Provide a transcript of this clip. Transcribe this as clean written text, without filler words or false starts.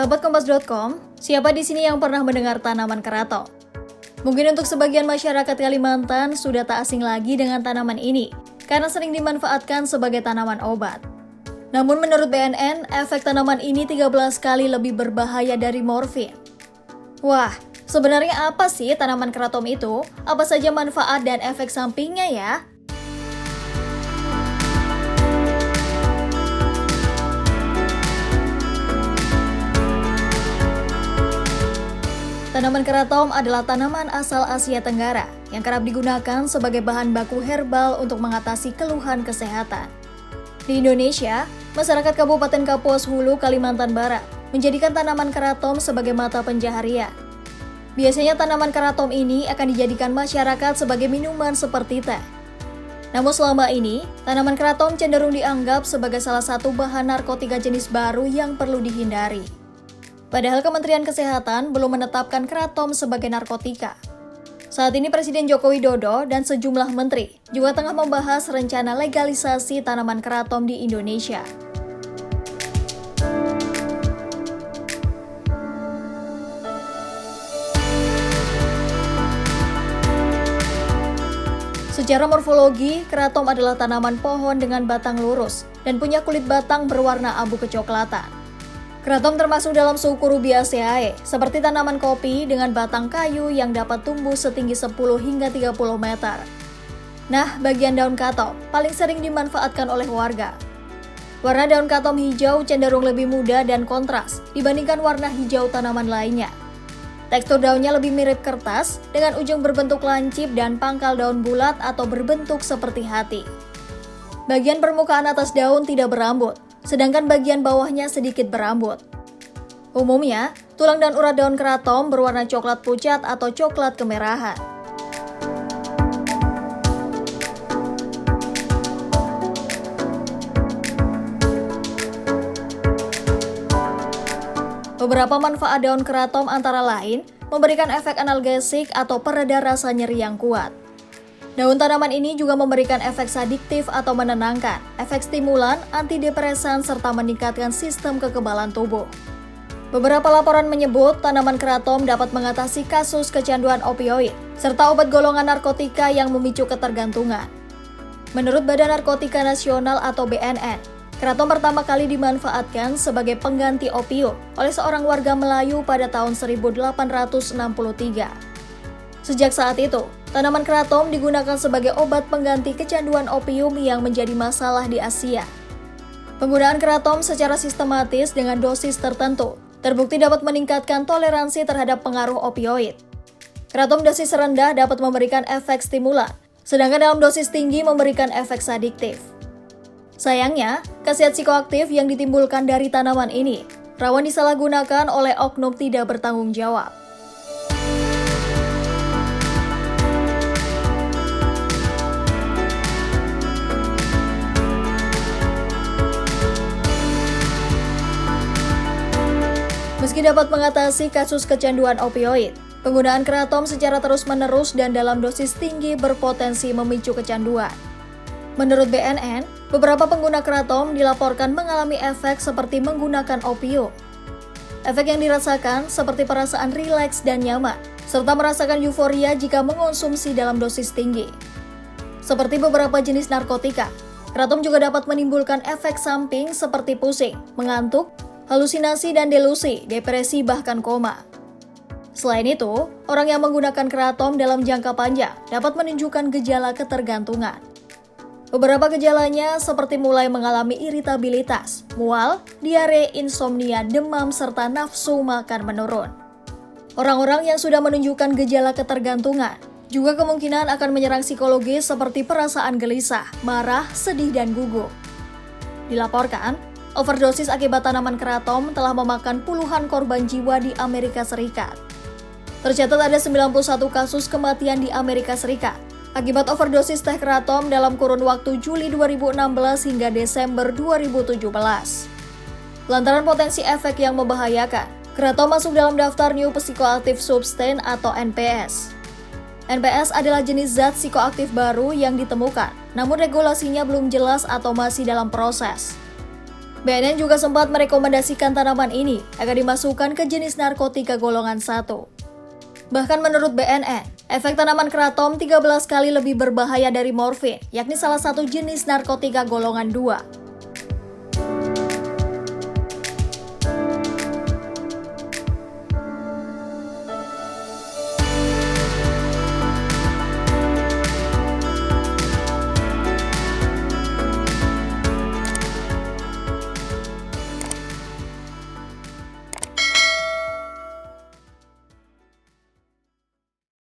Sahabat Kompas.com, siapa di sini yang pernah mendengar tanaman keraton? Mungkin untuk sebagian masyarakat Kalimantan sudah tak asing lagi dengan tanaman ini, karena sering dimanfaatkan sebagai tanaman obat. Namun menurut BNN, efek tanaman ini 13 kali lebih berbahaya dari morfin. Wah, sebenarnya apa sih tanaman keraton itu? Apa saja manfaat dan efek sampingnya ya? Tanaman keraton adalah tanaman asal Asia Tenggara yang kerap digunakan sebagai bahan baku herbal untuk mengatasi keluhan kesehatan. Di Indonesia, masyarakat Kabupaten Kapuas Hulu, Kalimantan Barat menjadikan tanaman keraton sebagai mata pencaharian. Biasanya tanaman keraton ini akan dijadikan masyarakat sebagai minuman seperti teh. Namun selama ini, tanaman keraton cenderung dianggap sebagai salah satu bahan narkotika jenis baru yang perlu dihindari. Padahal Kementerian Kesehatan belum menetapkan keraton sebagai narkotika. Saat ini Presiden Joko Widodo dan sejumlah menteri juga tengah membahas rencana legalisasi tanaman keraton di Indonesia. Secara morfologi, keraton adalah tanaman pohon dengan batang lurus dan punya kulit batang berwarna abu kecoklatan. Keraton termasuk dalam suku Rubiaceae, seperti tanaman kopi dengan batang kayu yang dapat tumbuh setinggi 10 hingga 30 meter. Nah, bagian daun katom paling sering dimanfaatkan oleh warga. Warna daun katom hijau cenderung lebih muda dan kontras dibandingkan warna hijau tanaman lainnya. Tekstur daunnya lebih mirip kertas dengan ujung berbentuk lancip dan pangkal daun bulat atau berbentuk seperti hati. Bagian permukaan atas daun tidak berambut, sedangkan bagian bawahnya sedikit berambut. Umumnya, tulang dan urat daun keraton berwarna coklat pucat atau coklat kemerahan. Beberapa manfaat daun keraton antara lain memberikan efek analgesik atau pereda rasa nyeri yang kuat. Daun tanaman ini juga memberikan efek sediktif atau menenangkan, efek stimulan, antidepresan, serta meningkatkan sistem kekebalan tubuh. Beberapa laporan menyebut tanaman keraton dapat mengatasi kasus kecanduan opioid, serta obat golongan narkotika yang memicu ketergantungan. Menurut Badan Narkotika Nasional atau BNN, keraton pertama kali dimanfaatkan sebagai pengganti opium oleh seorang warga Melayu pada tahun 1863. Sejak saat itu, tanaman keraton digunakan sebagai obat pengganti kecanduan opium yang menjadi masalah di Asia. Penggunaan keraton secara sistematis dengan dosis tertentu terbukti dapat meningkatkan toleransi terhadap pengaruh opioid. Keraton dosis rendah dapat memberikan efek stimulan, sedangkan dalam dosis tinggi memberikan efek sediktif. Sayangnya, khasiat psikoaktif yang ditimbulkan dari tanaman ini rawan disalahgunakan oleh oknum tidak bertanggung jawab. Meski dapat mengatasi kasus kecanduan opioid, penggunaan keraton secara terus-menerus dan dalam dosis tinggi berpotensi memicu kecanduan. Menurut BNN, beberapa pengguna keraton dilaporkan mengalami efek seperti menggunakan opium. Efek yang dirasakan seperti perasaan rileks dan nyaman, serta merasakan euforia jika mengonsumsi dalam dosis tinggi. Seperti beberapa jenis narkotika, keraton juga dapat menimbulkan efek samping seperti pusing, mengantuk, halusinasi dan delusi, depresi bahkan koma. Selain itu, orang yang menggunakan keraton dalam jangka panjang dapat menunjukkan gejala ketergantungan. Beberapa gejalanya seperti mulai mengalami iritabilitas, mual, diare, insomnia, demam, serta nafsu makan menurun. Orang-orang yang sudah menunjukkan gejala ketergantungan juga kemungkinan akan menyerang psikologis seperti perasaan gelisah, marah, sedih, dan gugup. Dilaporkan, overdosis akibat tanaman keraton telah memakan puluhan korban jiwa di Amerika Serikat. Tercatat ada 91 kasus kematian di Amerika Serikat akibat overdosis teh keraton dalam kurun waktu Juli 2016 hingga Desember 2017. Lantaran potensi efek yang membahayakan, keraton masuk dalam daftar New Psychoactive Substance atau NPS. NPS adalah jenis zat psikoaktif baru yang ditemukan, namun regulasinya belum jelas atau masih dalam proses. BNN juga sempat merekomendasikan tanaman ini agar dimasukkan ke jenis narkotika golongan 1. Bahkan menurut BNN, efek tanaman kratom 13 kali lebih berbahaya dari morfin, yakni salah satu jenis narkotika golongan 2.